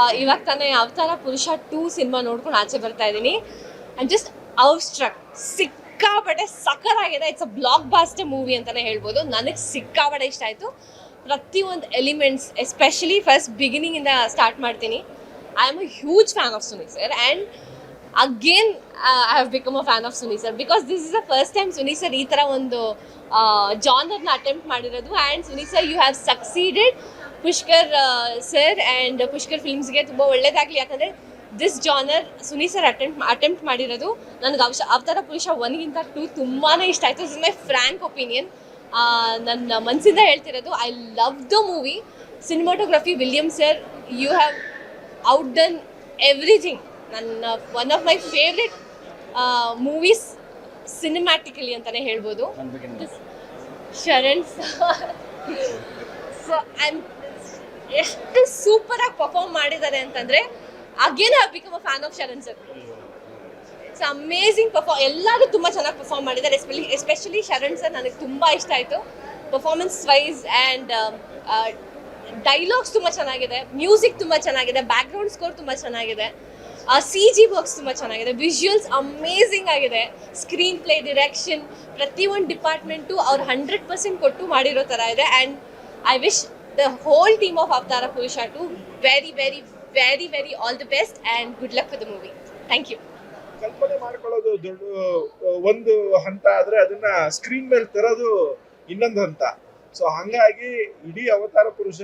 ಇವಾಗ ತಾನೇ ಅವತಾರ ಪುರುಷ 2 ಸಿನಿಮಾ ನೋಡ್ಕೊಂಡು ಆಚೆ ಬರ್ತಾ ಇದ್ದೀನಿ. ಅಂಡ್ ಜಸ್ಟ್ ಔಟ್ಸ್ಟ್ರಕ್ ಸಿಕ್ಕಾಪಟ್ಟೆ ಸಕ್ಕತ್ತಾಗಿದೆ. It's a blockbuster movie ಅಂತಾನೆ ಹೇಳ್ಬೋದು. ನನಗೆ ಸಿಕ್ಕಾಪಟ್ಟೆ ಇಷ್ಟ ಆಯಿತು. ಪ್ರತಿಯೊಂದು ಎಲಿಮೆಂಟ್ಸ್, ಎಸ್ಪೆಷಲಿ ಫಸ್ಟ್ ಬಿಗಿನಿಂಗ್ ಇಂದ ಸ್ಟಾರ್ಟ್ ಮಾಡ್ತೀನಿ. I am a huge fan of Suni sir and again I have become a fan of Suni sir because this is the first time Suni sir ಈ ಥರ ಒಂದು ಜಾನರ್ನ ಅಟೆಂಪ್ಟ್ ಮಾಡಿರೋದು. And Suni sir you have succeeded. Pushkar sir and Pushkar ಫಿಲ್ಮ್ಸ್ಗೆ ತುಂಬ ಒಳ್ಳೇದಾಗಲಿ. ಯಾಕಂದರೆ this genre Suni sir attempt ಮಾಡಿರೋದು. ನನಗೆ ಅವತಾರ ಪುರುಷ 1ಗಿಂತ 2 ತುಂಬಾ ಇಷ್ಟ ಆಯಿತು. This is my frank opinion. ನನ್ನ ಮನಸ್ಸಿಂದ ಹೇಳ್ತಿರೋದು. I love the movie. Cinematography William sir, you have outdone everything. ನನ್ನ one of my favourite movies cinematically ಅಂತಲೇ ಹೇಳ್ಬೋದು. ಶರಣ್ ಸೊ ಎಷ್ಟು ಸೂಪರಾಗಿ ಪರ್ಫಾರ್ಮ್ ಮಾಡಿದ್ದಾರೆ ಅಂತಂದರೆ again I become a fan of Sharan sir. It's amazing ಎಲ್ಲರೂ ತುಂಬ ಚೆನ್ನಾಗಿ ಪರ್ಫಾರ್ಮ್ ಮಾಡಿದ್ದಾರೆ. ಎಸ್ಪೆಷಲಿ ಶರಣ್ ಸರ್ ನನಗೆ ತುಂಬ ಇಷ್ಟ ಆಯಿತು ಪರ್ಫಾರ್ಮೆನ್ಸ್ ವೈಸ್. ಆ್ಯಂಡ್ ಡೈಲಾಗ್ಸ್ ತುಂಬ ಚೆನ್ನಾಗಿದೆ, ಮ್ಯೂಸಿಕ್ ತುಂಬ ಚೆನ್ನಾಗಿದೆ, ಬ್ಯಾಕ್ಗ್ರೌಂಡ್ ಸ್ಕೋರ್ ತುಂಬ ಚೆನ್ನಾಗಿದೆ, CG ವರ್ಕ್ಸ್ ತುಂಬ ಚೆನ್ನಾಗಿದೆ, ವಿಜುವಲ್ಸ್ ಅಮೇಝಿಂಗ್ ಆಗಿದೆ, ಸ್ಕ್ರೀನ್ ಪ್ಲೇ, ಡಿರೆಕ್ಷನ್, ಪ್ರತಿಯೊಂದು ಡಿಪಾರ್ಟ್ಮೆಂಟು ಅವ್ರು 100% ಕೊಟ್ಟು ಮಾಡಿರೋ ಥರ ಇದೆ. And I wish the whole team of Avatara Purusha to very very very very all the best and good luck for the movie. Thank you. ಕಲ್ಪನೆ ಮಾಡ್ಕೊಳ್ಳೋದು ದೊಡ್ಡ ಒಂದು ಹಂತ ಆದ್ರೆ ಅದನ್ನ ಸ್ಕ್ರೀನ್ ಮೇಲೆ ತರೋದು ಇನ್ನೊಂದು ಹಂತ. ಸೊ ಹಂಗಾಗಿ ಇಡೀ ಅವತಾರ ಪುರುಷ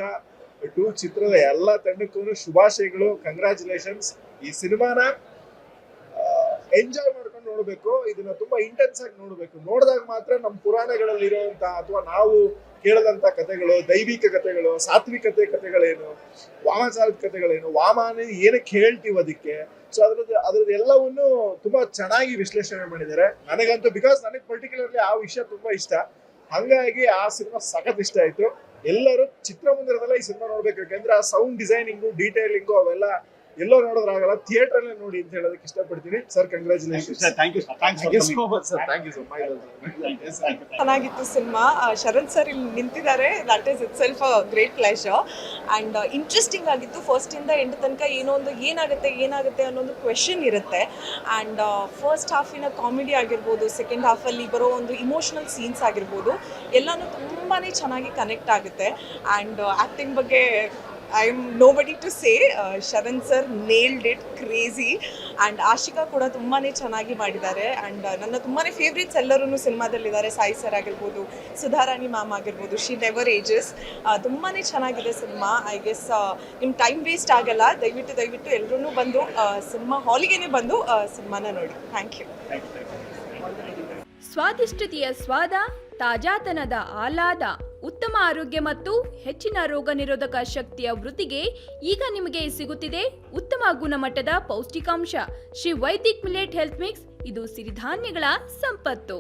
2 ಚಿತ್ರದ ಎಲ್ಲ ತಂಡಕ್ಕೂ ಶುಭಾಶಯಗಳು, ಕಂಗ್ರ್ಯಾಚುಲೇಷನ್ಸ್. ಈ ಸಿನಿಮಾನ ಎಂಜಾಯ್ ಮಾಡ್ಕೊಂಡು ನೋಡಬೇಕು. ಇದನ್ನ ತುಂಬಾ ಇಂಟೆನ್ಸ್ ಆಗಿ ನೋಡಬೇಕು. ನೋಡಿದಾಗ ಮಾತ್ರ ನಮ್ಮ ಪುರಾಣಗಳಲ್ಲಿ ಇರುವಂತಹ ಅಥವಾ ನಾವು ಕೇಳದಂತ ಕಥೆಗಳು, ದೈವಿಕ ಕಥೆಗಳು, ಸಾತ್ವಿಕತೆ ಕಥೆಗಳೇನು, ವಾಮಾಚಾರದ ಕಥೆಗಳೇನು, ವಾಮನ ಏನಕ್ಕೆ ಹೇಳ್ತೀವಿ ಅದಕ್ಕೆ, ಸೊ ಅದ್ರದ್ದು ಎಲ್ಲವನ್ನು ತುಂಬಾ ಚೆನ್ನಾಗಿ ವಿಶ್ಲೇಷಣೆ ಮಾಡಿದ್ದಾರೆ. ನನಗಂತೂ ಬಿಕಾಸ್ ನನಗೆ ಪರ್ಟಿಕ್ಯುಲರ್ಲಿ ಆ ವಿಷಯ ತುಂಬಾ ಇಷ್ಟ. ಹಂಗಾಗಿ ಆ ಸಿನಿಮಾ ಸಖತ್ ಇಷ್ಟ ಆಯ್ತು. ಎಲ್ಲರೂ ಚಿತ್ರಮಂದಿರದಲ್ಲೇ ಈ ಸಿನಿಮಾ ನೋಡ್ಬೇಕು. ಯಾಕಂದ್ರೆ ಆ ಸೌಂಡ್ ಡಿಸೈನಿಂಗು, ಡೀಟೇಲಿಂಗು ಅವೆಲ್ಲ ಎಲ್ಲೋ ನೋಡೋದ್ರಾಗಲ್ಲ, ಥಿಯೇಟರ್ ಅಲ್ಲೇ ನೋಡಿ ಅಂತ ಹೇಳೋದಕ್ಕೆ ಇಷ್ಟಪಡ್ತೀನಿ. Sir congratulation. ಚೆನ್ನಾಗಿತ್ತು ಸಿನಿಮಾ. ಶರಣ್ ಸರ್ ಇಲ್ಲಿ ನಿಂತಿದ್ದಾರೆ, that is it self a great pleasure. And interesting ಆಗಿತ್ತು. ಫಸ್ಟಿಂದ ಎಂಡ್ ತನಕ ಏನಾಗುತ್ತೆ ಅನ್ನೋದು ಕ್ವೆಶನ್ ಇರುತ್ತೆ. ಆ್ಯಂಡ್ ಫಸ್ಟ್ ಹಾಫಿನ ಕಾಮಿಡಿ ಆಗಿರ್ಬೋದು, ಸೆಕೆಂಡ್ ಹಾಫಲ್ಲಿ ಬರೋ ಒಂದು ಇಮೋಷನಲ್ ಸೀನ್ಸ್ ಆಗಿರ್ಬೋದು, ಎಲ್ಲನೂ ತುಂಬಾ ಚೆನ್ನಾಗಿ ಕನೆಕ್ಟ್ ಆಗುತ್ತೆ. ಆ್ಯಂಡ್ ಆ್ಯಕ್ಟಿಂಗ್ ಬಗ್ಗೆ I am nobody to say. Sharan sir nailed it, crazy. And Ashika ಕೂಡ ತುಂಬಾ ಚೆನ್ನಾಗಿ ಮಾಡಿದ್ದಾರೆ. ಆ್ಯಂಡ್ ನನ್ನ ತುಂಬಾ ಫೇವ್ರೇಟ್ಸ್ ಎಲ್ಲರೂ ಸಿನಿಮಾದಲ್ಲಿದ್ದಾರೆ. ಸಾಯಿ ಸರ್ ಆಗಿರ್ಬೋದು, ಸುಧಾರಾಣಿ ಮ್ಯಾಮ್ ಆಗಿರ್ಬೋದು, ಶಿ ನೆವರ್ ಏಜಸ್. ತುಂಬಾ ಚೆನ್ನಾಗಿದೆ ಸಿನಿಮಾ. ಐ ಗೆಸ್ ನಿಮ್ಮ ಟೈಮ್ ವೇಸ್ಟ್ ಆಗಲ್ಲ. ದಯವಿಟ್ಟು ಎಲ್ಲರೂ ಬಂದು ಸಿನಿಮಾ ಹಾಲಿಗೆ ಬಂದು ಸಿನಿಮಾನ ನೋಡಿ. Thank you. ಸ್ವಾದಿಷ್ಟತೆಯ ಸ್ವಾದ, ತಾಜಾತನದ ಆಹ್ಲಾದ, ಉತ್ತಮ ಆರೋಗ್ಯ ಮತ್ತು ಹೆಚ್ಚಿನ ರೋಗ ನಿರೋಧಕ ಶಕ್ತಿಯ ವೃದ್ಧಿಗೆ ಈಗ ನಿಮಗೆ ಸಿಗುತ್ತಿದೆ ಉತ್ತಮ ಗುಣಮಟ್ಟದ ಪೌಷ್ಟಿಕಾಂಶ Shri Vaidik millet health mix. ಇದು ಸಿರಿಧಾನ್ಯಗಳ ಸಂಪತ್ತು.